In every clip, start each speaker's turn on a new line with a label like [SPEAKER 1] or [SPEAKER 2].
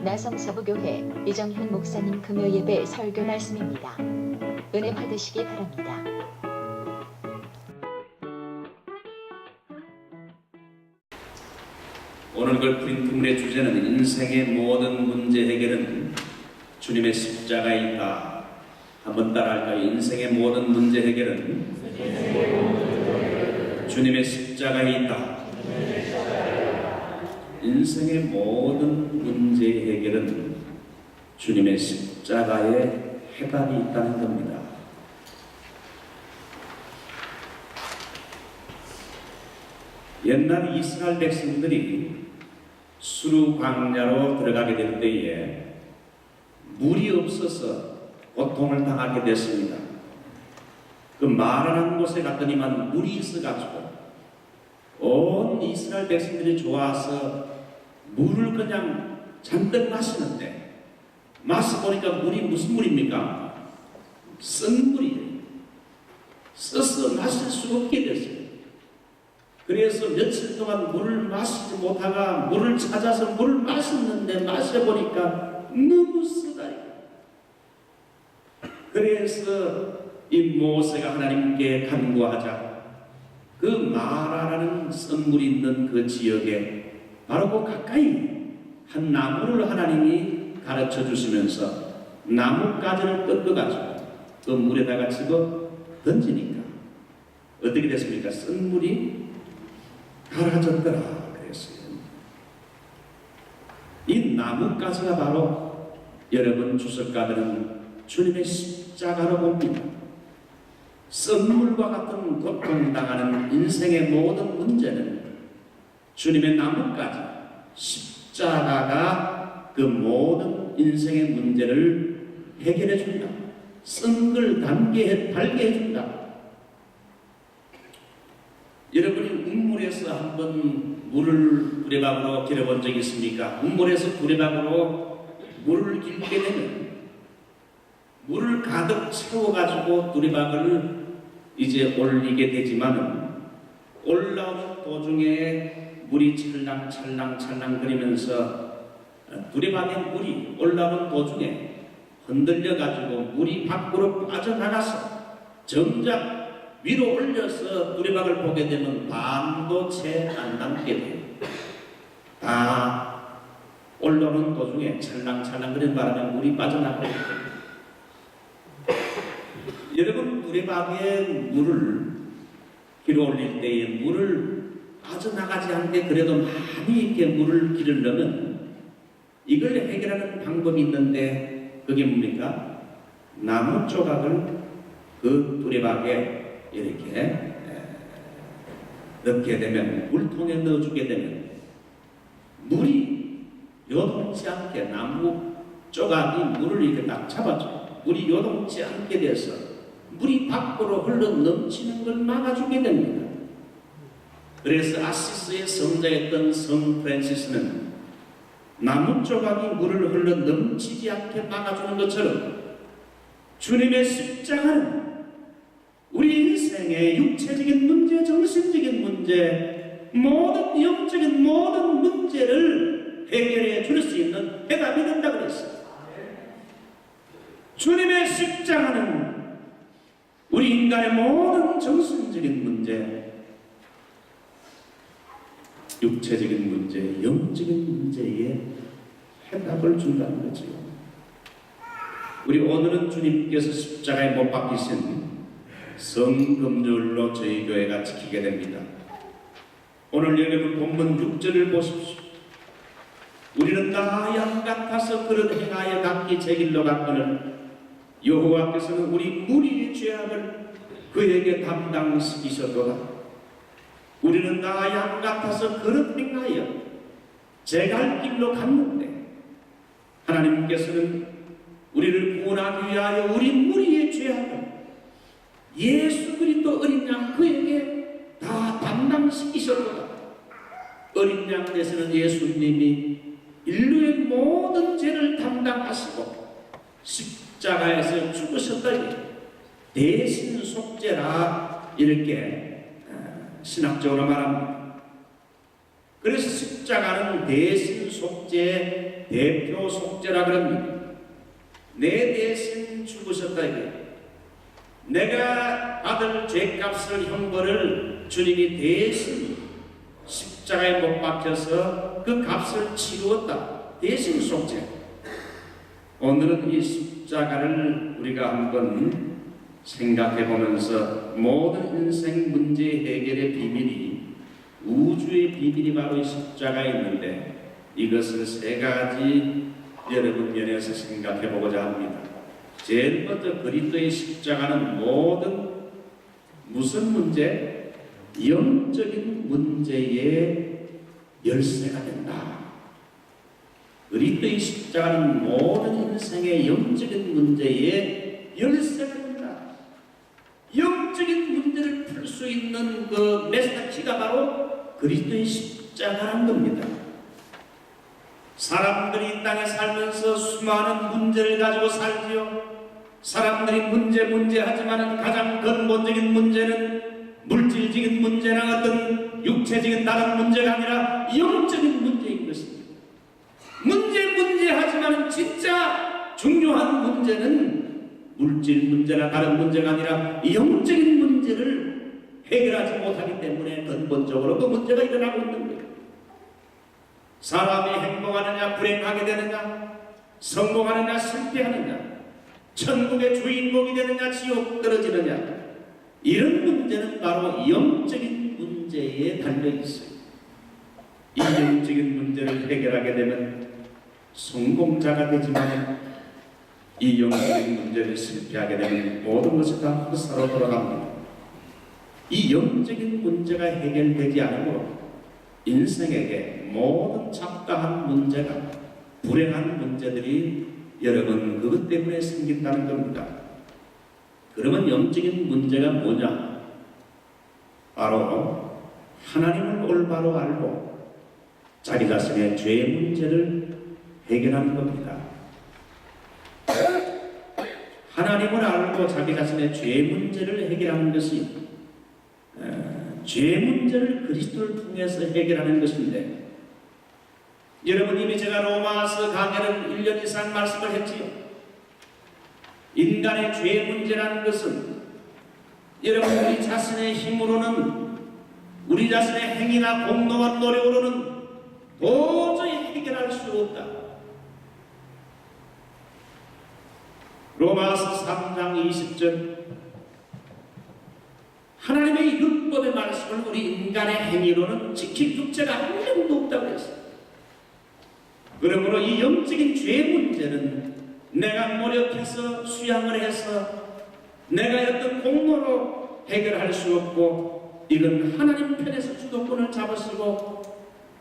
[SPEAKER 1] 나성서부교회 이정현 목사님 금요예배 설교 말씀입니다. 은혜 받으시기 바랍니다.
[SPEAKER 2] 오늘 걸프린 특문의 주제는 인생의 모든 문제 해결은 주님의 십자가에 있다. 한번 따라할까요? 인생의 모든 문제 해결은 주님의 십자가에 있다. 인생의 모든 문제 해결은 주님의 십자가에 해답이 있다는 겁니다. 옛날 이스라엘 백성들이 수르 광야로 들어가게 될 때에 물이 없어서 고통을 당하게 됐습니다. 그 마라는 곳에 갔더니만 물이 있어가지고 온 이스라엘 백성들이 좋아서 물을 그냥 잔뜩 마시는데 마셔보니까 물이 무슨 물입니까? 쓴 물이에요. 써서 마실 수 없게 됐어요. 그래서 며칠 동안 물을 마시지 못하가 물을 찾아서 물을 마셨는데 마셔보니까 너무 쓰다. 그래서 이 모세가 하나님께 간구하자 그 마라라는 쓴물이 있는 그 지역에 바로 그 가까이 한 나무를 하나님이 가르쳐 주시면서 나뭇가지를 뜯어가지고 그 물에다가 집어 던지니까 어떻게 됐습니까? 쓴물이 가라졌더라 그랬어요. 이 나뭇가지가 바로 여러분 주석가들은 주님의 십자가로 봅니다. 썬물과 같은 고통당하는 인생의 모든 문제는 주님의 나뭇가지 십자가가 그 모든 인생의 문제를 해결해 준다. 쓴 걸 달게 해준다. 여러분이 운물에서 한번 물을 두레박으로 길어본 적이 있습니까? 운물에서 두레박으로 물을 길게 되면 물을 가득 채워가지고 두레박을 이제 올리게 되지만 올라오는 도중에 물이 찰랑찰랑 거리면서 두레박의 물이 올라오는 도중에 흔들려가지고 물이 밖으로 빠져나가서 정작 위로 올려서 두레박을 보게 되면 반도 채 안 남게 돼요. 다 올라오는 도중에 찰랑찰랑 거리는 바람에 물이 빠져나가게 돼요. 여러분 두레박에 물을 길어 올릴 때에 물을 빠져나가지 않게 그래도 많이 이렇게 물을 기르려면 이걸 해결하는 방법이 있는데 그게 뭡니까? 나무 조각을 그 두레박에 이렇게 넣게 되면 물통에 넣어주게 되면 물이 요동치 않게 나무 조각이 물을 이렇게 딱 잡아줘요. 물이 요동치 않게 돼서 물이 밖으로 흘러 넘치는 걸 막아주게 됩니다. 그래서 아시스의 성자였던 성 프란시스는 나무 조각이 물을 흘러 넘치지 않게 막아주는 것처럼 주님의 십자가는 우리 인생의 육체적인 문제, 정신적인 문제, 모든 영적인 모든 문제를 해결해 줄 수 있는 해답이 된다고 그랬어요. 주님의 십자가는 우리 인간의 모든 정신적인 문제, 육체적인 문제, 영적인 문제에 해답을 준다는 거죠. 우리 오늘은 주님께서 십자가에 못 박히신 성금요일로 저희 교회가 지키게 됩니다. 오늘 여러분 본문 6절을 보십시오. 우리는 다 양 같아서 그릇 행하여 각기 제 길로 갔거늘 여호와께서는 우리 무리의 죄악을 그에게 담당시키셨도다. 우리는 다 양 같아서 그릇 행하여 제 갈 길로 갔는데 하나님께서는 우리를 구원하기 위하여 우리 무리의 죄악을 예수 그리스도 어린 양 그에게 다 담당시키셨도다. 어린 양 대신은 예수님이 인류의 모든 죄를 담당하시고 십자가에서 죽으셨다니 대신 속죄라 이렇게 신학적으로 말합니다. 그래서 십자가는 대신 속죄, 대표 속죄라 그럽니다. 내 대신 죽으셨다 이거예요. 내가 받을 죄값을 형벌을 주님이 대신 십자가에 못 박혀서 그 값을 치루었다. 대신 속죄. 오늘은 이 십자가를 우리가 한번 생각해 보면서 모든 인생 문제 해결의 비밀이, 우주의 비밀이 바로 이 십자가에 있는데, 이것을 세 가지 여러분 면에서 생각해 보고자 합니다. 제일 먼저 그리스도의 십자가는 모든 무슨 문제? 영적인 문제의 열쇠가 된다. 그리스도의 십자가는 모든 인생의 영적인 문제의 열쇠가 된다. 영적인 문제를 풀 수 있는 그 메시지가 바로 그리스도의 십자가라는 겁니다. 사람들이 이 땅에 살면서 수많은 문제를 가지고 살지요. 사람들이 문제 하지만 가장 근본적인 문제는 물질적인 문제나 어떤 육체적인 다른 문제가 아니라 영적인 문제인 것입니다. 문제 하지만 진짜 중요한 문제는 물질 문제나 다른 문제가 아니라 영적인 문제를 해결하지 못하기 때문에 근본적으로 그 문제가 일어나고 있는 거예요. 사람이 행복하느냐 불행하게 되느냐, 성공하느냐 실패하느냐, 천국의 주인공이 되느냐 지옥 떨어지느냐, 이런 문제는 바로 영적인 문제에 달려 있어요. 이 영적인 문제를 해결하게 되면 성공자가 되지만 이 영적인 문제를 실패하게 되면 모든 것이 다 헛사로 돌아갑니다. 이 영적인 문제가 해결되지 않으므로 인생에게 모든 잡다한 문제가, 불행한 문제들이 여러분 그것 때문에 생긴다는 겁니다. 그러면 영적인 문제가 뭐냐? 바로 하나님을 올바로 알고 자기 자신의 죄 문제를 해결하는 겁니다. 하나님을 알고 자기 자신의 죄 문제를 해결하는 것이 죄 문제를 그리스도를 통해서 해결하는 것인데, 여러분 이미 제가 로마서 강해를 1년 이상 말씀을 했지요. 인간의 죄 문제라는 것은 여러분 우리 자신의 힘으로는, 우리 자신의 행위나 공로와 노력으로는 도저히 해결할 수 없다. 로마서 3장 20절, 하나님의 율법의 말씀을 우리 인간의 행위로는 지킬 육체가 한 명도 없다고 했어요. 그러므로 이 영적인 죄 문제는 내가 노력해서 수양을 해서 내가 어떤 공로로 해결할 수 없고, 이건 하나님 편에서 주도권을 잡으시고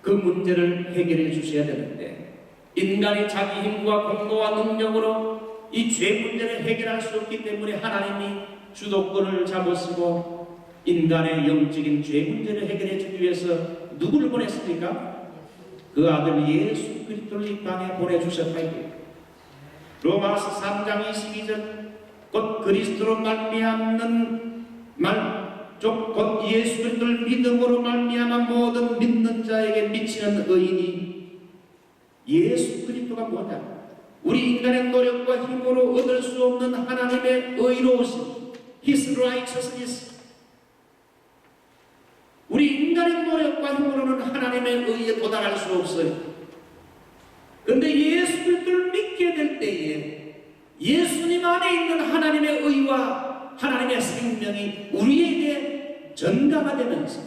[SPEAKER 2] 그 문제를 해결해 주셔야 되는데, 인간이 자기 힘과 공로와 능력으로 이 죄 문제를 해결할 수 없기 때문에 하나님이 주도권을 잡으시고 인간의 영적인 죄 문제를 해결해 주기 위해서 누구를 보냈습니까? 그 아들 예수 그리스도를 이 땅에 보내주셨다. 로마서 3장 22절, 곧 그리스도로 말미암는 곧 예수 그리스도를 믿음으로 말미암아 모든 믿는 자에게 미치는 의인이, 예수 그리스도가 뭐냐? 우리 인간의 노력과 힘으로 얻을 수 없는 하나님의 의로우심, His righteousness. 우리 인간의 노력과 힘으로는 하나님의 의에 도달할 수 없어요. 그런데 예수 그리스도를 믿게 될 때에 예수님 안에 있는 하나님의 의와 하나님의 생명이 우리에게 전가가 되면서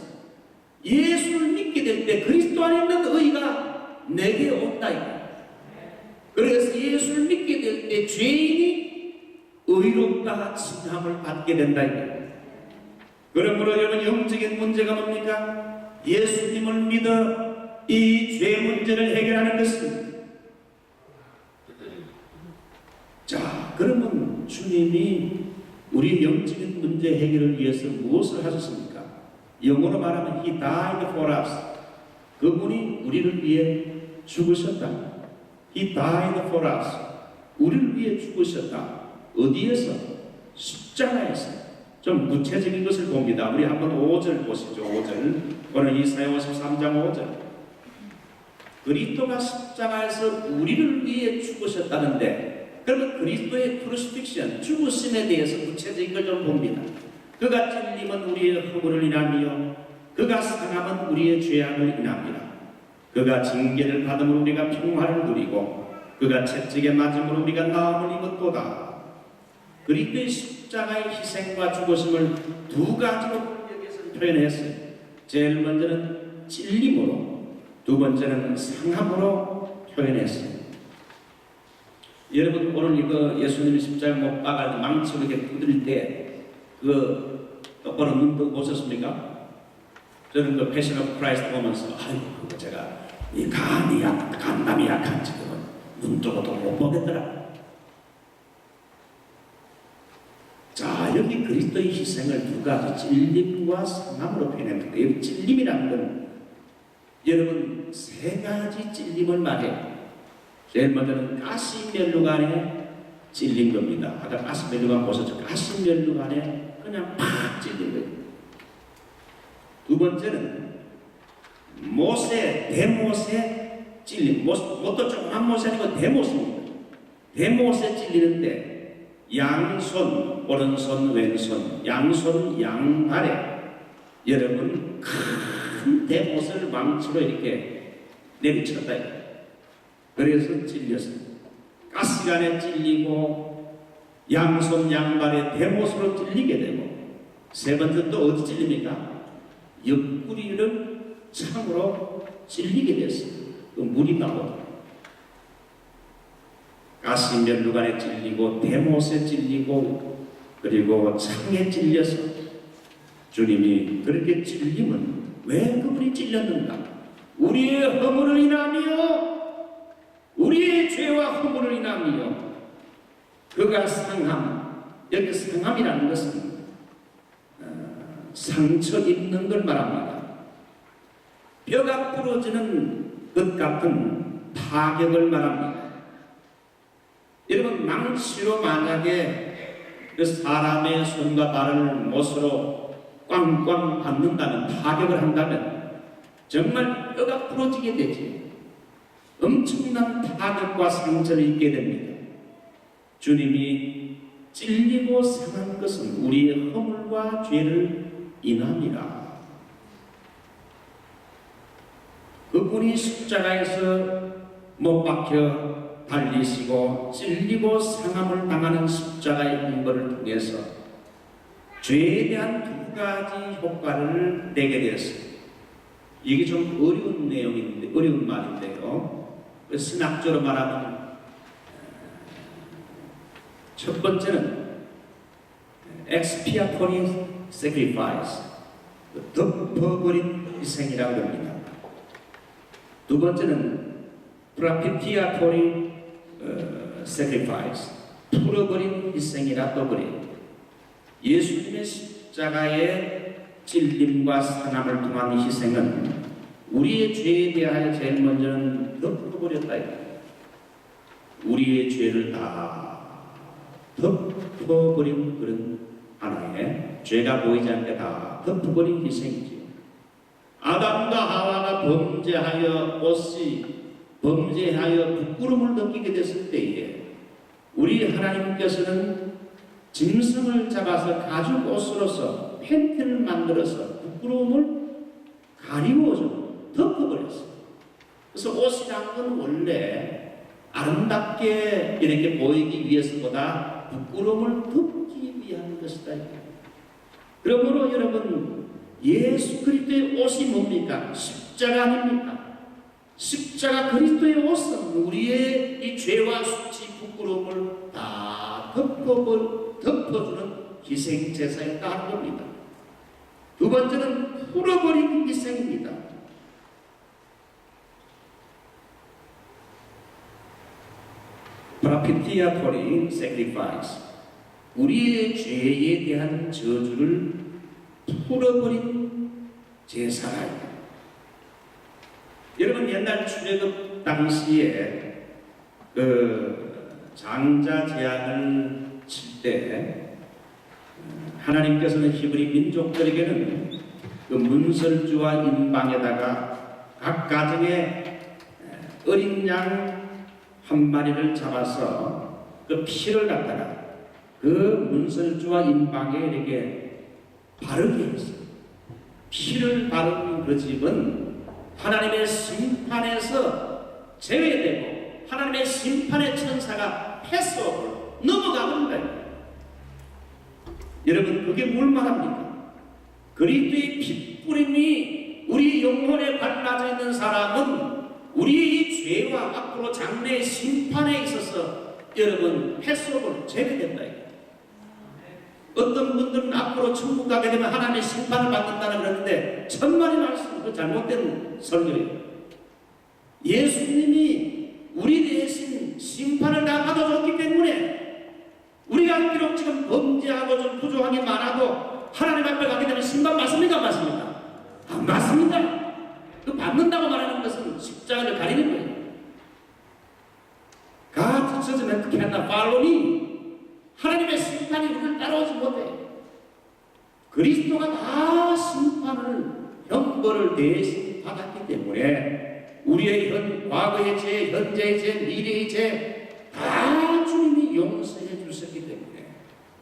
[SPEAKER 2] 예수를 믿게 될 때 그리스도 안에 있는 의가 내게 온다. 그래서 예수를 믿게 될 때 죄인이 의롭다 칭함을 받게 된다. 그러므로 여러분 영적인 문제가 뭡니까? 예수님을 믿어 이 죄 문제를 해결하는 것입니다. 자, 그러면 주님이 우리 영적인 문제 해결을 위해서 무엇을 하셨습니까? 영어로 말하면 He died for us. 그분이 우리를 위해 죽으셨다. He died for us. 우리를 위해 죽으셨다. 어디에서? 십자가에서. 좀 구체적인 것을 봅니다. 우리 한번 5절 보시죠. 5절. 오늘 이사야 53장 5절. 그리스도가 십자가에서 우리를 위해 죽으셨다는데, 그러면 그리스도의 크루시픽션, 죽으심에 대해서 구체적인 걸 좀 봅니다. 그가 찔림은 우리의 허물을 인하며 그가 상함은 우리의 죄악을 인합니다. 그가 징계를 받음으로 우리가 평화를 누리고 그가 채찍에 맞음으로 우리가 나음을 입었도다. 그리스도의 십자가의 희생과 죽으심을 두 가지로 번역해서 표현했어요. 제일 먼저는 찔림으로, 두 번째는 상함으로 표현했어요. 여러분, 오늘 이거 예수님이 십자가 못 박을 때 망치로 이렇게 두드릴 때 그 똑바로 눈 뜨고 보셨습니까? 저는 그 패션 오브 크라이스트 보면서 아이고 그거 제가 이 간담이 약한지 그건 눈 뜨고도 못 보겠더라. 자, 여기 그리스도의 희생을 두 가지 찔림과 상함으로 표현했는데, 이 찔림이라는 건 여러분 세 가지 찔림을 말해요. 제일 먼저는 가시면류관에 찔린 겁니다. 아까 가시면류관 보셨죠? 가시면류관에 그냥 팍 찔린 거예요. 두 번째는 대못에 찔린, 못도 조그만 못이 아니고 대못입니다. 대못에 찔리는데 양손, 오른손, 왼손, 양손, 양발에 여러분 큰 대못을 망치로 이렇게 내리쳤다. 그래서 찔렸어요. 가시관에 찔리고 양손 양발에 대못으로 찔리게 되고, 세 번째 또 어디 찔립니까? 옆구리를 창으로 찔리게 됐어요. 그 물이 나오더라고요. 가시면류관에 찔리고 대못에 찔리고 그리고 창에 찔려서 주님이 그렇게 찔림은 왜 그분이 찔렸는가? 우리의 허물을 인하며 우리의 죄와 허물을 인하며 그가 상함, 여기 상함이라는 것은 상처 입는 걸 말합니다. 뼈가 부러지는 것 같은 타격을 말합니다. 여러분, 망치로 만약에 그 사람의 손과 발을 못으로 꽝꽝 받는다면, 타격을 한다면 정말 뼈가 부러지게 되지. 엄청난 타격과 상처를 입게 됩니다. 주님이 찔리고 상한 것은 우리의 허물과 죄를 인함이라. 그분이 십자가에서 못 박혀 달리시고 찔리고 상함을 당하는 십자가의 행보를 통해서 죄에 대한 두 가지 효과를 내게 되었습니다. 이게 좀 어려운 내용인데, 어려운 말인데요. 신학적으로 말하면 첫 번째는 expiatory sacrifice, 덮어버린 희생이라고 합니다. 두 번째는 propitiatory sacrifice, 풀어버린 희생이라 떠버린. 예수님의 십자가의 찔림과 상함을 통한 희생은 우리의 죄에 대하여 제일 먼저는 덮어버렸다. 우리의 죄를 다 덮어버린 그런 하나의 죄가 보이지 않게 다 덮어버린 희생이지요. 아담과 하와가 범죄하여 부끄러움을 느끼게 됐을 때에 우리 하나님께서는 짐승을 잡아서 가죽 옷으로서 팬티를 만들어서 부끄러움을 가리워줘 덮어버렸어요. 그래서 옷이란 건 원래 아름답게 이렇게 보이기 위해서보다 부끄러움을 덮기 위한 것이다. 그러므로 여러분, 예수 그리스도의 옷이 뭡니까? 십자가 아닙니까? 십자가 그리스도의 옷은 우리의 이 죄와 수치, 부끄러움을 다 덮어주는 희생제사였다 하는 겁니다. 두 번째는 풀어버린 희생입니다. propitiatory sacrifice, 우리의 죄에 대한 저주를 풀어버린 제사라. 여러분, 옛날 출애굽 당시에 그 장자 재앙을 칠 때 하나님께서는 히브리 민족들에게는 그 문설주와 인방에다가 각 가정에 어린 양 한 마리를 잡아서 그 피를 갖다가 그 문설주와 임방에 이렇게 바르게 했어요. 피를 바른 그 집은 하나님의 심판에서 제외되고 하나님의 심판의 천사가 패스오버 넘어가는 거예요. 여러분, 그게 뭘 말합니까? 그리스도의 핏뿌림이 우리 영혼에 발라져 있는 사람은 우리의 죄와 앞으로 장래의 심판에 있어서 여러분 패스오버로 제외된다. 어떤 분들은 앞으로 천국 가게 되면 하나님의 심판을 받는다는 그러는데 천만의 말씀, 그 잘못된 설교예요. 예수님이 우리 대신 심판을 다 받아줬기 때문에 우리가 비록 지금 범죄하고 좀 부족한 게 많아도 하나님 앞에 가게 되면 심판 맞습니까? 안 맞습니까? 안 맞습니다. 그 받는다고 말하는 것은 십자가를 가리는 거예요. God judgment cannot follow me. 하나님의 심판이 우리를 따라오지 못해. 그리스도가 다 심판을 형벌을 대신 받았기 때문에 우리의 과거의 죄, 현재의 죄, 미래의 죄 다 주님이 용서해 주셨기 때문에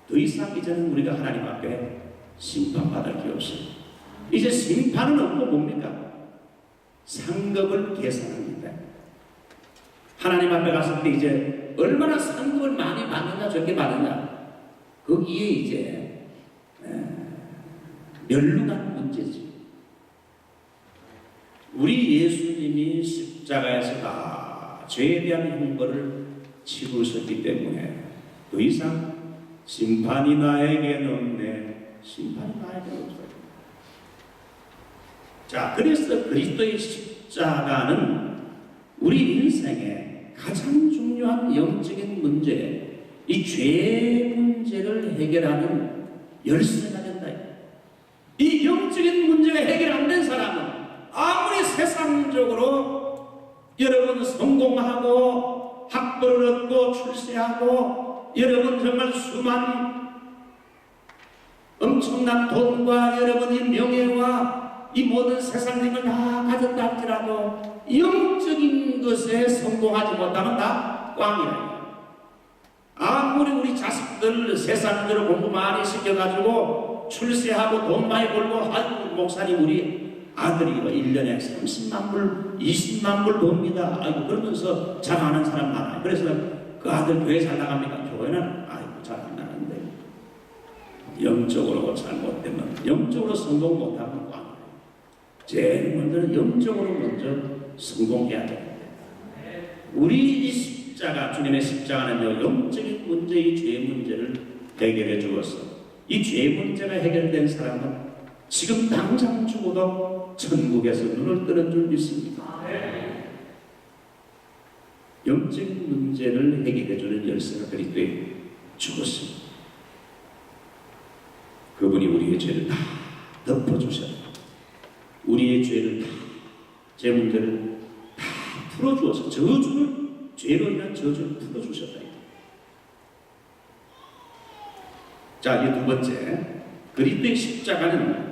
[SPEAKER 2] 더 이상 이제는 우리가 하나님 앞에 심판받을 게 없어요. 이제 심판은 없고 뭡니까? 상급을 계산합니다. 하나님 앞에 갔을 때 이제 얼마나 상급을 많이 받느냐 적게 받느냐 거기에 이제 멸류관 문제지. 우리 예수님이 십자가에서 다 죄에 대한 형벌을 치르셨기 때문에 더 이상 심판이 나에게는 없네. 심판이 나에게는 없어요. 자, 그래서 그리스도의 십자가는 우리 인생의 가장 중요한 영적인 문제, 이 죄 문제를 해결하는 열쇠가 된다. 이 영적인 문제가 해결 안 된 사람은 아무리 세상적으로 여러분 성공하고 학벌을 얻고 출세하고 여러분 정말 수많은 엄청난 돈과 여러분의 명예와 이 모든 세상적인 걸 다 가졌다 할지라도 영적인 것에 성공하지 못하면 다 꽝이라. 아무리 우리 자식들 세상적으로 공부 많이 시켜가지고 출세하고 돈 많이 벌고 아이고 목사님 우리 아들이 1년에 30만 불 20만 불 돕니다. 아이고 그러면서 자랑하는 사람 많아요. 그래서 그 아들 교회 잘 나갑니까? 교회는 아이고 잘 안 나가는데 영적으로 잘못되면 영적으로 성공 못하면 꽝. 제일 먼저는 영적으로 먼저 성공해야 됩니다. 우리 이 십자가, 주님의 십자가는요, 영적인 문제의 죄 문제를 해결해 주어서 이 죄 문제가 해결된 사람은 지금 당장 죽어도 천국에서 눈을 뜨는 줄 믿습니다. 영적인 문제를 해결해 주는 열쇠가 그리스도에 죽었습니다. 그분이 우리의 죄를 다 덮어주셨다. 우리의 죄를 다, 죄 문제를 다 풀어주어서 저주를, 죄로 인한 저주를 풀어주셨다. 자, 이제 두 번째, 그리스도의 십자가는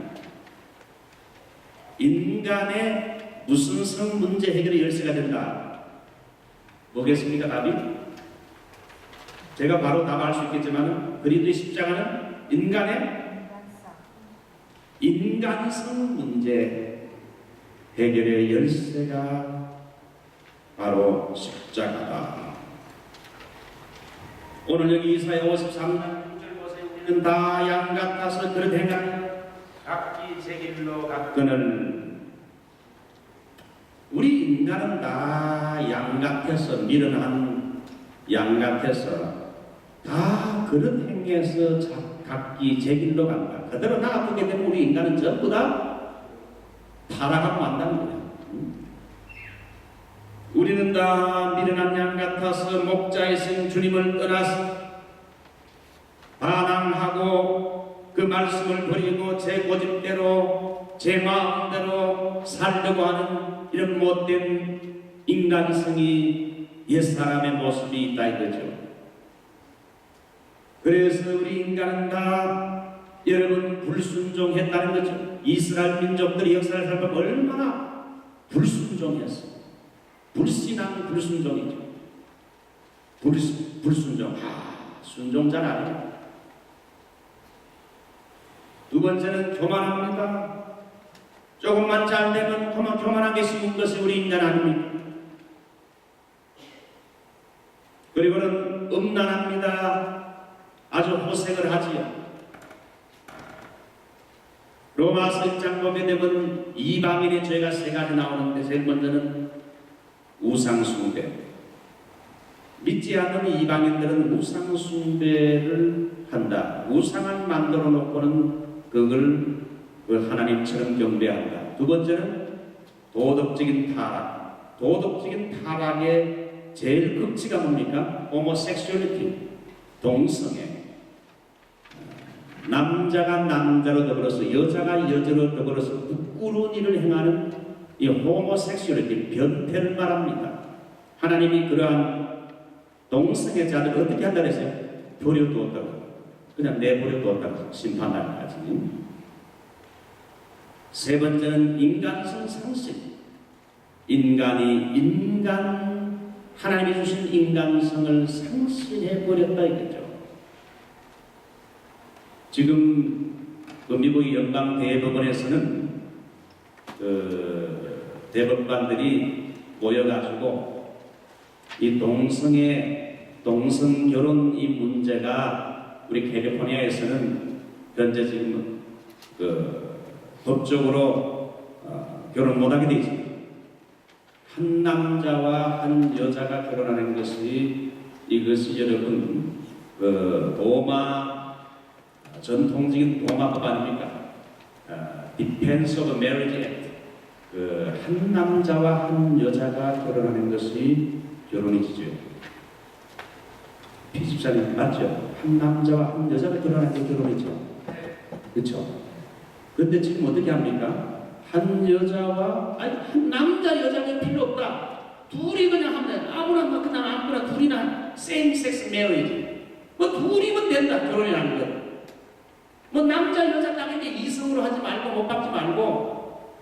[SPEAKER 2] 인간의 무슨 성 문제 해결의 열쇠가 된다. 뭐겠습니까, 답이? 제가 바로 답할 수 있겠지만 그리스도의 십자가는 인간성 문제 해결의 열쇠가 바로 십자가다. 오늘 여기 이사야 53장 9절 보세요. 우리는 다 양 같아서 그릇 행하여 각기 제 길로 갔거늘. 우리 인간은 다 양 같아서 미련한 양 같아서 다 그릇 행해서 각기 제 길로 간다. 그대로 나아가게 되면 우리 인간은 전부 다 타락하고 만다는 거예요. 우리는 다 미련한 양 같아서 목자이신 주님을 떠나서 반항하고 그 말씀을 버리고 제 고집대로 제 마음대로 살려고 하는 이런 못된 인간성이 옛사람의 모습이 있다 이거죠. 그래서 우리 인간은 다 여러분 불순종했다는 거죠. 이스라엘 민족들이 역사를 살펴보면 얼마나 불순종했어. 불신앙, 불순종이죠. 불순종. 순종 잘 안 해요. 두 번째는 교만합니다. 조금만 잘 되면 교만하게 심은 것이 우리 인간 아닙니까? 그리고는 음란합니다. 아주 호색을 하지요. 로마서 1장 보게 되면 이방인의 죄가 세 가지 나오는데 제일 먼저는 우상숭배. 믿지 않는 이방인들은 우상숭배를 한다. 우상을 만들어 놓고는 그걸 하나님처럼 경배한다. 두 번째는 도덕적인 타락. 도덕적인 타락의 제일 극치가 뭡니까? 호모섹슈얼리티, 동성애. 남자가 남자로 더불어서 여자가 여자로 더불어서 부끄러운 일을 행하는 이 호모섹슈얼리티, 변태를 말합니다. 하나님이 그러한 동성애자들을 어떻게 한다 그랬어요? 버려두었다고. 그냥 내버려두었다고 심판날까지. 세 번째는 인간성 상실. 하나님이 주신 인간성을 상실해버렸다 이거죠. 지금 미국의 연방 대법원에서는 대법관들이 모여가지고 이 동성 결혼 이 문제가 우리 캘리포니아에서는 현재 지금 법적으로 결혼 못하게 되어 있습니다. 한 남자와 한 여자가 결혼하는 것이 이것이 여러분 전통적인 도마법 아닙니까? Defense of Marriage Act. 한 남자와 한 여자가 결혼하는 것이 결혼이지요. 피집사님 맞죠? 한 남자와 한 여자가 결혼하는 게 결혼이죠. 그렇죠? 근데 지금 어떻게 합니까? 한 남자 여자가 필요 없다. 둘이 그냥 하면 아무나 둘이나 same sex marriage. 둘이면 된다 결혼이라는 거. 남자 여자 당연히 이성으로 하지 말고 못 박지 말고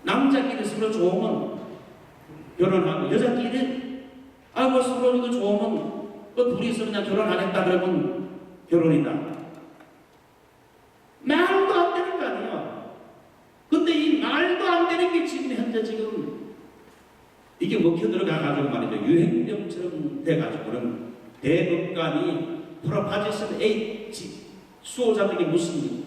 [SPEAKER 2] 남자끼리 서로 좋으면 결혼하고 여자끼리 서로 이거 좋으면 둘이서 그냥 결혼하겠다 그러면 결혼이다. 말도 안 되는 거 아니에요. 근데 이 말도 안 되는 게 지금 현재 이게 먹혀 들어가가지고 말이죠. 유행병처럼 돼가지고는 대법관이 프로파제션 H 수호자들에게 묻습니다.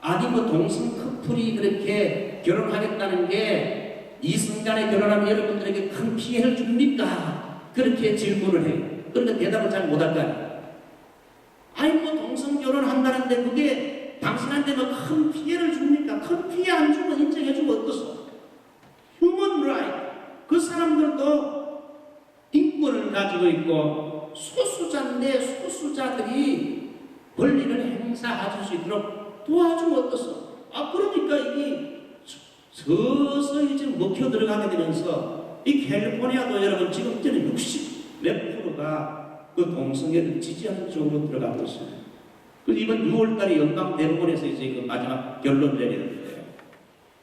[SPEAKER 2] 아니 동성 커플이 그렇게 결혼하겠다는 게 이성간에 결혼하면 여러분들에게 큰 피해를 줍니까? 그렇게 질문을 해요. 그러니까 대답을 잘 못할 거 아니에요. 동성 결혼한다는데 그게 당신한테 큰 피해를 줍니까? 큰 피해 안 주면 인정해주고 어떻소? 휴먼 라이트. 그 사람들도 인권을 가지고 있고 소수자인데 소수자들이 권리를 행사할 수 있도록 도와주면 어떻소? 그러니까 이게 서서히 지금 먹혀 들어가게 되면서 이 캘리포니아도 여러분 지금 때는 60 몇 프로가 동성애를 지지하는 쪽으로 들어가고 있습니다. 이번 6월달에 연방 대법원에서 이제 마지막 결론 내리는데요.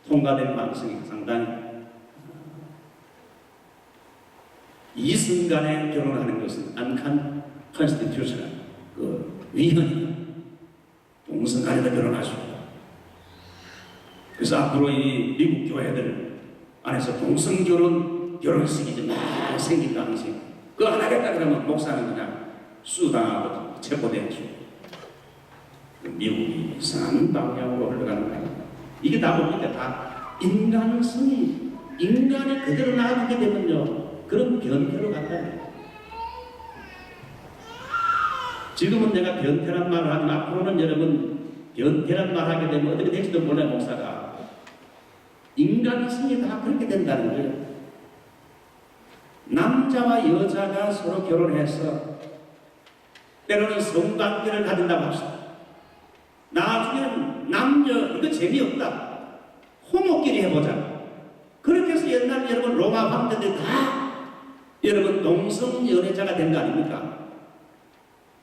[SPEAKER 2] 통과된 방식이 상당히 이성간에 결혼하는 것은 unconstitutional 위헌이다. 동성간에도 결혼하시고. 그래서 앞으로 이 미국 교회들 안에서 동성결혼식이 좀 많이 생길 가능성이 그거 안 하겠다 그러면 목사는 그냥 수당하고 체포되죠. 미국이 이상한 방향으로 흘러가는 거예요. 이게 다 뭡니까? 다 인간성이 인간이 그대로 놔두게 되면요 그런 변태로 간다는 거예요. 지금은 내가 변태란 말을 하면 앞으로는 여러분 변태란 말 하게 되면 어떻게 될지도 몰라요. 목사가 인간성이 다 그렇게 된다는 거예요. 남자와 여자가 서로 결혼해서 때로는 성관계를 가진다고 합시다. 나중에는 남녀 이거 재미없다. 호모끼리 해보자. 그렇게 해서 옛날 여러분 로마 황제들이 다 여러분 동성 연애자가 된 거 아닙니까?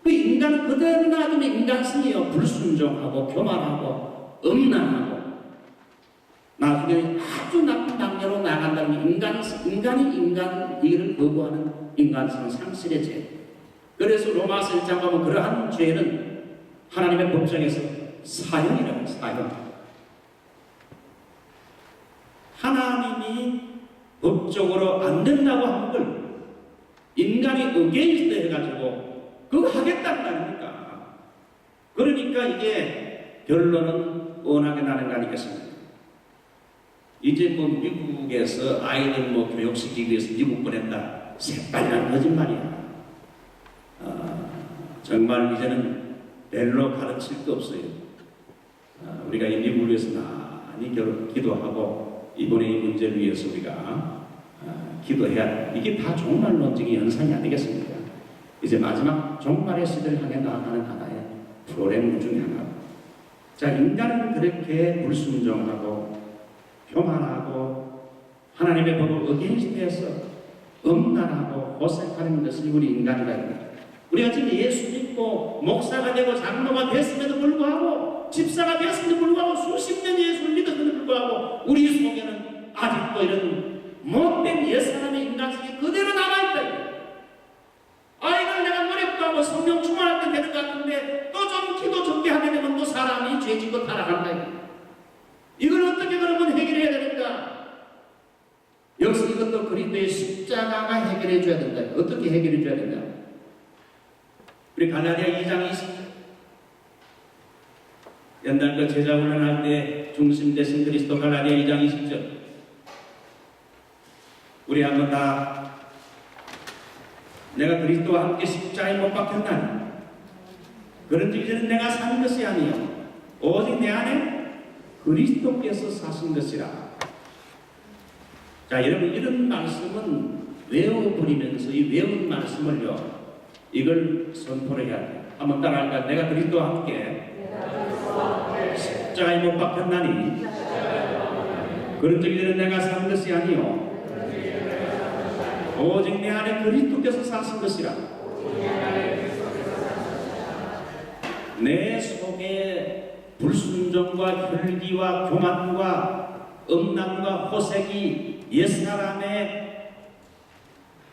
[SPEAKER 2] 그 인간은 그대로 놔두면 인간성이요. 불순종하고 교만하고 음란하고 나중에 아주 나쁜 방향으로 나간다는 인간이 인간 일을 거부하는 인간성 상실의 죄. 그래서 로마서 1장 보면 그러한 죄는 하나님의 법정에서 사형이라고 사형. 하나님이 법적으로 안 된다고 한 걸 인간이 어게인스트 해가지고 그거 하겠다는 거 아닙니까? 그러니까 이게 결론은 뻔하게 나는 거 아니겠습니까? 이제 뭐 미국에서 아이들 뭐 교육시키기 위해서 미국 보낸다. 새빨간 거짓말이야. 정말 이제는 별로 가르칠 거 없어요. 우리가 이 미국을 위해서 많이 기도하고 이번에 이 문제를 위해서 우리가 기도해야 이게 다 종말 논증의 연상이 아니겠습니까? 이제 마지막 종말의 시대를 향해 나아가는 하나의 프로그램 중에 하나. 자, 인간은 그렇게 불순종하고 교만하고 하나님의 법을 어게인스트해서 음란하고 호색하는 것이 우리 인간이다. 우리가 지금 예수 믿고 목사가 되고 장로가 됐음에도 불구하고 집사가 됐음에도 불구하고 수십 년 예수를 믿었음에도 불구하고 우리 속에는 아직도 이런 못된 옛사람의 인간성이 그대로 남아있다. 이걸 내가 노력도 하고 성령 충만할 때 되는 것 같은데 또 좀 기도 적게 하게 되면 또 사람이 죄짓고 타락한다. 이걸 어떻게 그러면 해결해야 되는가? 역시 이것도 그리스도의 십자가가 해결해 줘야 된다. 어떻게 해결해 줘야 된다? 우리 갈라디아 2장 20절. 옛날 그 제자 훈련할 때 중심 되신 그리스도 갈라디아 2장 20절. 우리 한번 다 내가 그리스도와 함께 십자가에 못 박혔나니 그런즉 이제는 내가 사는 것이 아니요 오직 내 안에 그리스도께서 사신 것이라. 자, 여러분 이런 말씀은 외워버리면서 이 외운 말씀을요 이걸 선포를 해야 돼요. 한번 따라할까? 내가 그리스도와 함께 십자가에 못 박혔나니 그런즉 이제는 내가 사는 것이 아니요 오직 내 안에 그리스도께서 사신 것이라. 내 속에 불순종과 혈기와 교만과 음란과 호색이 옛사람의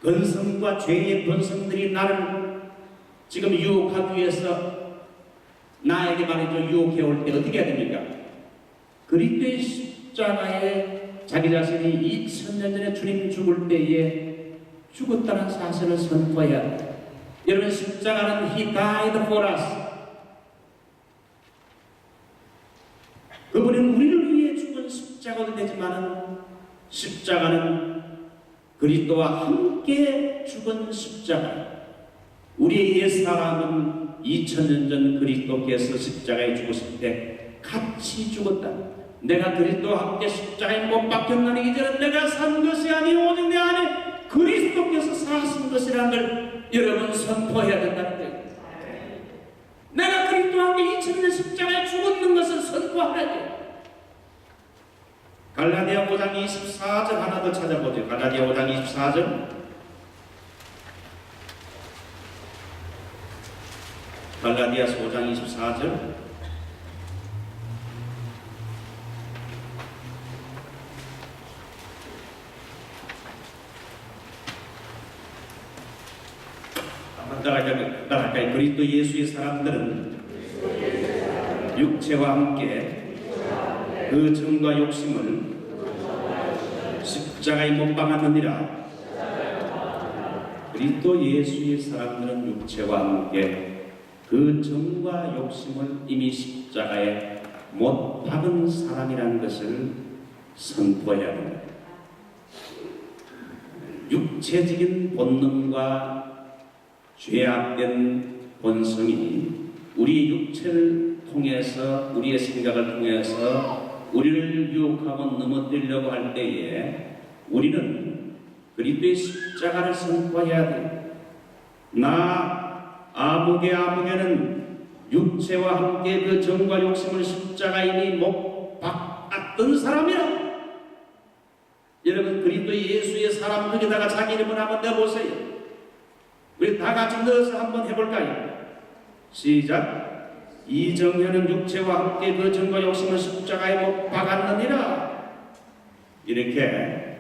[SPEAKER 2] 근성과 죄의 본성들이 나를 지금 유혹하기 위해서 나에게 말이죠 유혹해 올 때 어떻게 해야 됩니까? 그리스도의 십자가에 자기 자신이 2000년 전에 주님 죽을 때에 죽었다는 사실을 선포해야 돼. 여러분 십자가는 He died for us. 그분은 우리를 위해 죽은 십자가도 되지만 십자가는 그리스도와 함께 죽은 십자가. 우리의 옛사람은 2000년 전 그리스도께서 십자가에 죽으실 때 같이 죽었다. 내가 그리스도와 함께 십자가에 못 박혔나니 이제는 내가 산 것이 아니오 오직 내 안에 그리스도께서 사신 것이라는 걸 여러분 선포해야 된다는 거예요. 내가 그리스도와 함께 2000년 십자가에 죽었는 것을 선포하야 돼요. 갈라디아 5장 24절 하나 더 찾아보죠. 갈라디아 5장 24절. 갈라디아서 5장 24절. 따라갈까요? 그리스도 예수의 사람들은 육체와 함께 그 정과 욕심을 십자가에 못 박았느니라. 그리스도 예수의 사람들은 육체와 함께 그 정과 욕심을 이미 십자가에 못 박은 사람이라는 것을 선포해야 합니다. 육체적인 본능과 죄악된 본성이 우리 육체를 통해서 우리의 생각을 통해서 우리를 유혹하고 넘어뜨리려고 할 때에 우리는 그리스도의 십자가를 선포해야 돼. 나 아무개는 육체와 함께 그 정과 욕심을 십자가에 이미 못 박았던 사람이라. 여러분 그리스도 예수의 사람 거기다가 자기 이름을 한번 내보세요. 우리 다 같이 넣어서 한번 해볼까요? 시작. 이정현은 육체와 함께 그 정과 욕심을 십자가에 못 박았느니라. 이렇게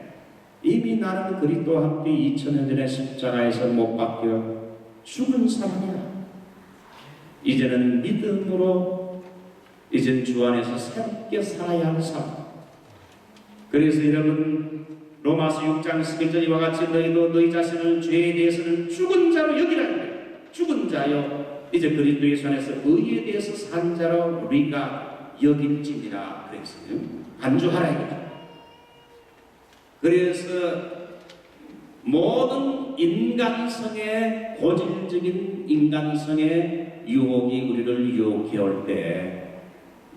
[SPEAKER 2] 이미 나는 그리스도와 함께 2000년 전에 십자가에서 못 박혀 죽은 사람이야. 이제는 믿음으로 이젠 주 안에서 새롭게 살아야 할 사람. 그래서 여러분 로마서 6장 11절 이와 같이 너희도 너희 자신을 죄에 대해서는 죽은 자로 여기라는 거예요. 죽은 자요 이제 그리스도 예수 안에서 의에 대해서 산 자로 우리가 여길지니라 그랬어요. 안주하라 이거죠. 그래서 모든 인간성의 고질적인 인간성의 유혹이 우리를 유혹해 올 때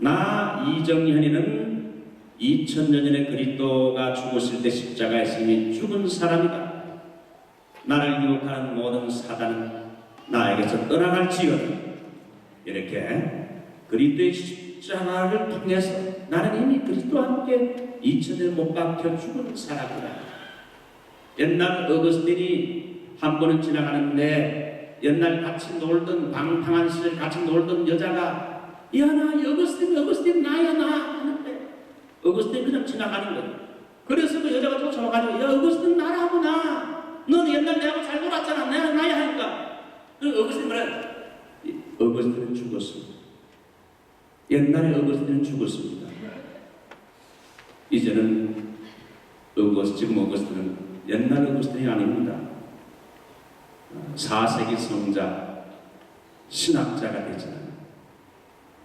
[SPEAKER 2] 나 이정현이는 2000년 전에 그리스도가 죽었을 때 십자가에서 이미 죽은 사람이다. 나를 유혹하는 모든 사단은 나에게서 떠나갈지어다. 이렇게 그리스도의 십자가를 통해서 나는 이미 그리스도와 함께 2000년 못 박혀 죽은 사람이다. 옛날 어거스틴이 한 번은 지나가는데 옛날 같이 놀던 방탕한 시절 같이 놀던 여자가 야 나 어거스틴 나야 나 하는데 어거스틴 그냥 지나가는 거예요. 그래서 그 여자가 쫓아와가지고 야 어거스틴 나라고 나 너는 옛날 내하고 잘 놀았잖아 내가 나야 하니까 그 어거스틴 뭐래 어거스틴은 죽었습니다. 옛날에 어거스틴은 죽었습니다. 이제는 지금 어거스틴은 옛날 어거스틴이 아닙니다. 4세기 성자 신학자가 됐잖아요.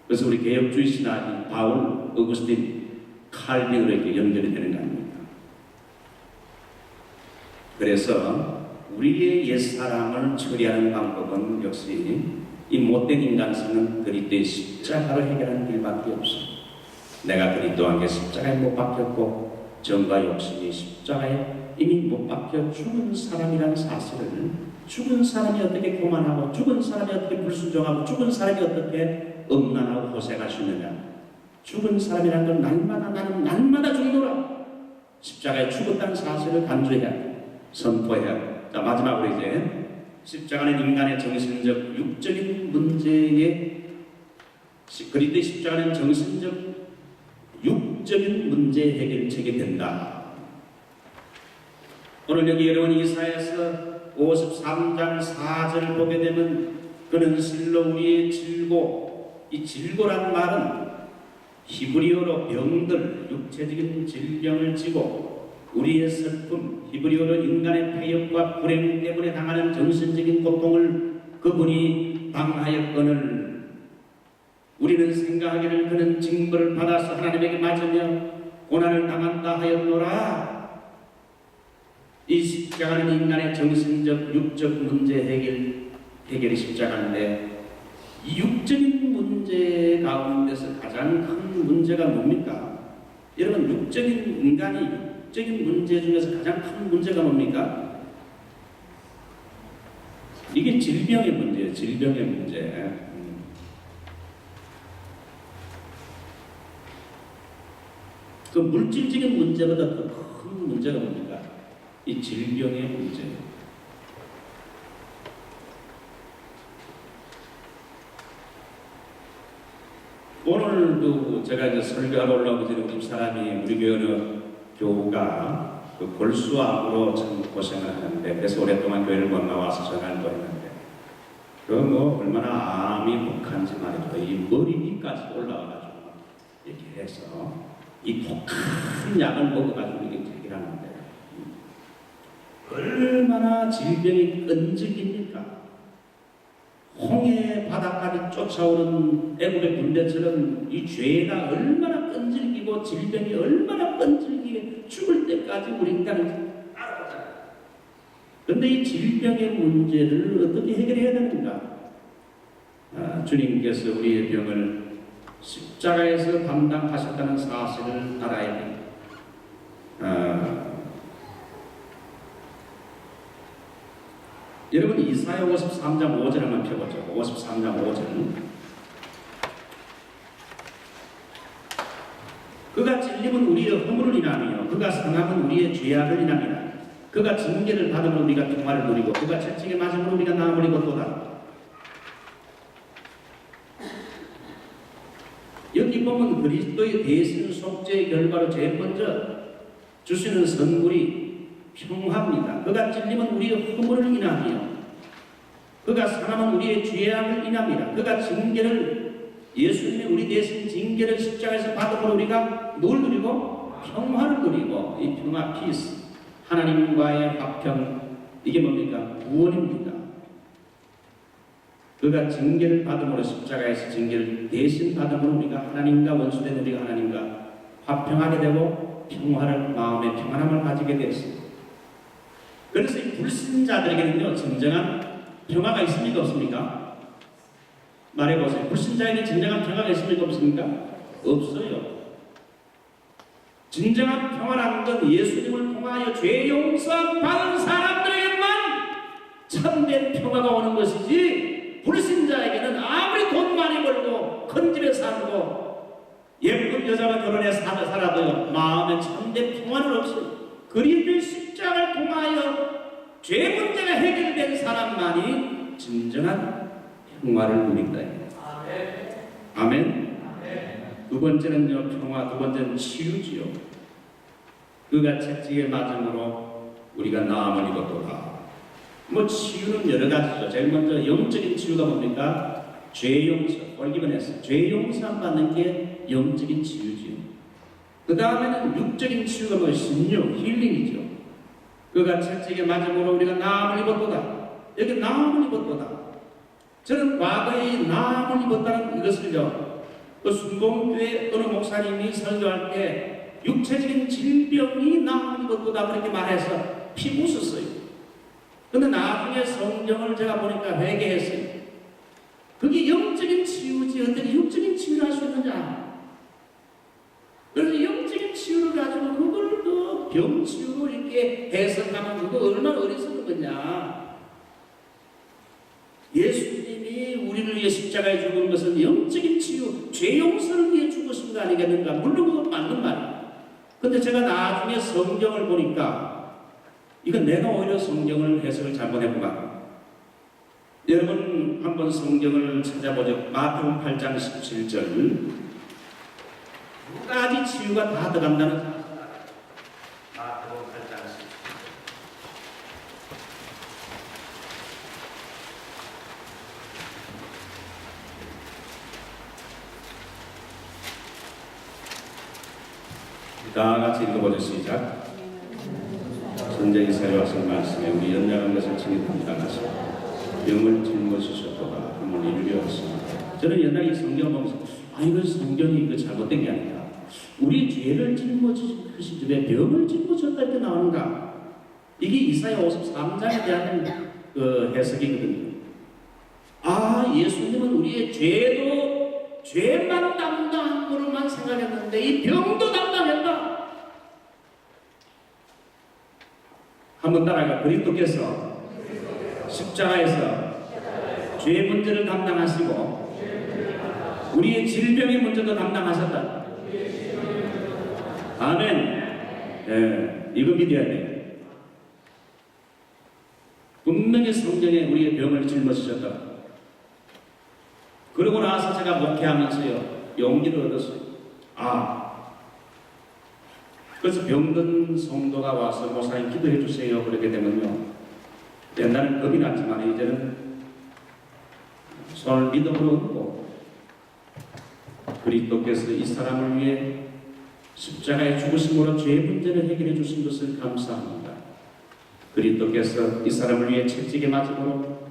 [SPEAKER 2] 그래서 우리 개혁주의 신학인 바울, 어거스틴, 칼빈으로 이렇게 연결이 되는 거 아닙니까? 그래서 우리의 옛사람을 처리하는 방법은 역시 이 못된 인간성은 그리스도의 십자가로 해결하는 길밖에 없습니다. 내가 그리스도와 함께 십자가에 못 박혔고 정과 욕심이 십자가에 이미 못 박혀 죽은 사람이라는 사실을 죽은 사람이 어떻게 교만하고 죽은 사람이 어떻게 불순종하고 죽은 사람이 어떻게 음란하고 고생할 수 있느냐. 죽은 사람이라는 걸 날마다 나는 날마다 죽노라. 십자가에 죽었다는 사실을 간주해야 선포해야. 자 마지막으로 이제 십자가는 인간의 정신적 육적인 문제에 그리스도의 십자가는 정신적 육적인 문제 해결책이 된다. 오늘 여기 여러분 이사야서 53장 4절 보게 되면 그는 실로 우리의 질고 이 질고란 말은 히브리어로 병들, 육체적인 질병을 지고 우리의 슬픔, 히브리어로 인간의 폐역과 불행 때문에 당하는 정신적인 고통을 그분이 당하였거늘 우리는 생각하기를 그는 징벌을 받아서 하나님에게 맞으며 고난을 당한다 하였노라. 이 십자가는 인간의 정신적, 육적 문제 해결이 십자가인데 이 육적인 문제 가운데서 가장 큰 문제가 뭡니까? 여러분 육적인 인간이 육적인 문제 중에서 가장 큰 문제가 뭡니까? 이게 질병의 문제예요. 질병의 문제. 그 물질적인 문제보다 더 큰 문제가 뭡니까? 이 질병의 문제. 오늘도 제가 이제 설교하러 올라오기 전에 우리 사람이 우리 교회 어느 교우가 그 골수암으로 참 고생을 하는데 그래서 오랫동안 교회를 못 나와서 전화를 했는데 그 뭐 얼마나 암이 독한지 말이죠. 이 머리 위까지 올라와가지고 이렇게 해서 이 독한 약을 먹어가지고 이게 해결하는데 얼마나 질병이 끈질깁니까? 홍해 바닷가를 쫓아오는 애국의 군대처럼 이 죄가 얼마나 끈질기고 질병이 얼마나 끈질기게 죽을 때까지 우리 인간을 알아보잖아요. 그런데 이 질병의 문제를 어떻게 해결해야 되는가? 주님께서 우리의 병을 십자가에서 담당하셨다는 사실을 알아야 됩니다. 여러분 이사야 53장 5절 한번 펴보죠. 53장 5절. 그가 찔림은 우리의 허물을 인하며 그가 상함은 우리의 죄악을 인하며 그가 징계를 받음으로 우리가 평화를 누리고 그가 채찍에 맞음으로 우리가 나음을 입었도다. 여기 보면 그리스도의 대신 속죄의 결과로 제일 먼저 주시는 선물이 평화입니다. 그가 찔림은 우리의 허물을 인하며 그가 상함은 우리의 죄악을 인합니다. 그가 징계를 예수님이 우리 대신 징계를 십자가에서 받음으로 우리가 뭘 누리고? 평화를 누리고 이 평화 피스 하나님과의 화평 이게 뭡니까? 구원입니다. 그가 징계를 받음으로 십자가에서 징계를 대신 받음으로 우리가 하나님과 원수된 우리가 하나님과 화평하게 되고 평화를 마음의 평안함을 가지게 되었습니다. 그래서 이 불신자들에게는요 진정한 평화가 있습니까 없습니까? 말해보세요. 불신자에게 진정한 평화가 있습니까 없습니까? 없어요. 진정한 평화라는 건 예수님을 통하여 죄 용서 받은 사람들에게만 참된 평화가 오는 것이지 불신자에게는 아무리 돈 많이 벌고 큰 집에 살고 예쁜 여자와 결혼해서 살아도요 마음에 참된 평화는 없어요. 그리스도의 십자가를 통하여 죄 문제가 해결된 사람만이 진정한 평화를 누린다. 아멘. 두 번째는요 평화, 두 번째는 치유지요. 그가 채찍에 맞음으로 우리가 나음을 입었도다. 뭐 치유는 여러 가지죠. 제일 먼저 영적인 치유가 뭡니까? 죄 용서, forgiveness. 죄 용서 받는 게 영적인 치유지요. 그 다음에는 육적인 치유가 뭐 신유, 힐링이죠. 그가 채찍에 맞음으로 우리가 나음을 입었도다. 여기 나음을 입었도다. 저는 과거에 나음을 입었다는 이것을요. 그 순봉교회 어느 목사님이 설교할 때 육체적인 질병이 나음을 입었도다 그렇게 말해서 피 웃었어요. 근데 나중에 성경을 제가 보니까 회개했어요. 그게 영적인 치유지 어떻게 육적인 치유를 할 수 있느냐. 그래서 영적인 치유를 가지고 그걸 그 병치유로 이렇게 해석하면 그거 얼마나 어리석은 거냐. 예수님이 우리를 위해 십자가에 죽은 것은 영적인 치유, 죄 용서를 위해 죽으신 거 아니겠는가. 물론 그건 맞는 말이에요. 근데 제가 나중에 성경을 보니까 이건 내가 오히려 성경을 해석을 잘못했구나. 여러분 한번 성경을 찾아보죠. 마태복음 8장 17절 두 가지 치유가 다 들어간다는 마태복음 8장 17절 다 같이 읽어보죠. 시작. 선제 이사야 하신 말씀에 우리 연약한 것을 증인합니다. 병을 짊어지셨도다 함을 이루려 하십니다. 저는 옛날에 이 성경 보면서 이건 성경이 이거 잘못된 게 아니다. 우리 죄를 짊어지신 왜 병을 짊어졌다 이렇게 나오는가? 이게 이사야 53장에 대한 그 해석이거든요. 예수님은 우리의 죄만 담당한 거로만 생각했는데 이 병도 담당했다. 한번 따라가. 그리스도께서 십자가에서 죄 문제를 담당하시고 우리의 질병의 문제도 담당하셨다. 아멘. 이거 믿어야 돼. 분명히 성경에 우리의 병을 짊어지셨다. 그러고 나서 제가 목회하면서요 용기를 얻었어요. 그래서 병든 성도가 와서 목사님 기도해 주세요 그렇게 되면요 옛날엔 겁이 났지만 이제는 손을 믿음으로 얹고 그리스도께서 이 사람을 위해 십자가에 죽으심으로 죄 문제를 해결해 주신 것을 감사합니다. 그리스도께서 이 사람을 위해 채찍에 맞음으로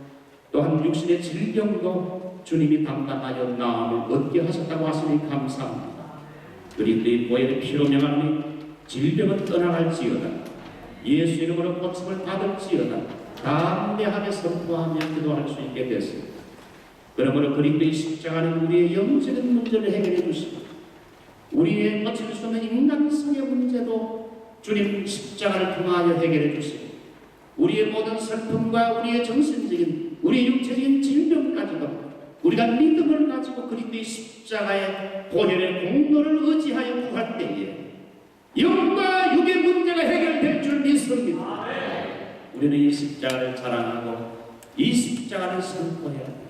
[SPEAKER 2] 또한 육신의 질병도 주님이 담당하여 나음을 얻게 하셨다고 하시니 감사합니다. 그리스도의 보혈의 피로 명하니 질병은 떠나갈지어다. 예수 이름으로 고침을 받을지어다. 담대하게 선포하며 기도할 수 있게 됐습니다. 그러므로 그리스도의 십자가는 우리의 영적인 문제를 해결해 주시고 우리의 고칠 수 없는 인간성의 문제도 주님 십자가를 통하여 해결해 주시고 우리의 모든 슬픔과 우리의 정신적인 우리의 육체적인 질병까지도 우리가 믿음을 가지고 그리스도의 십자가의 보혈의 공로를 의지하여 구할 때에 영과 육의 문제가 해결될 줄 믿습니다. 우리는 이 십자가를 자랑하고 이 십자가를 선포해야 합니다.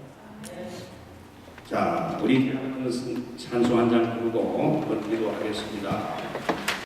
[SPEAKER 2] 자, 우리 찬송 한 장 부르고 기도하겠습니다.